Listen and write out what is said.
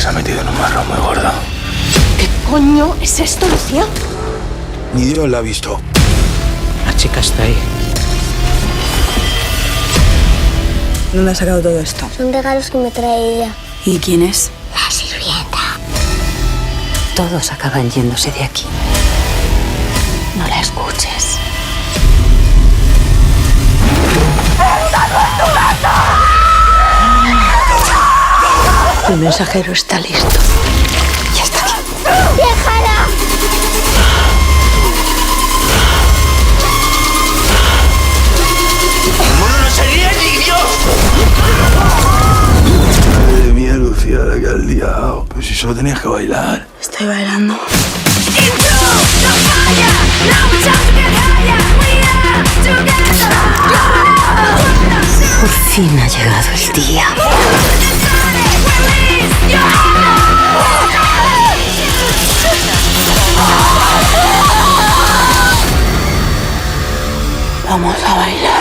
se ha metido en un marrón muy gordo. ¿Qué coño es esto, Lucía? Ni Dios la ha visto. La chica está ahí. ¿Dónde ha sacado todo esto? Son regalos que me trae ella. ¿Y quién es? La sirvienta. Todos acaban yéndose de aquí. No la escuches. El mensajero está listo. Ya está aquí. ¡Déjala! ¡El mundo no sería ni Dios! Madre mía, Lucía, la que has liado. Pero si solo tenías que bailar. Estoy bailando. Por fin ha llegado el día. Vamos a bailar.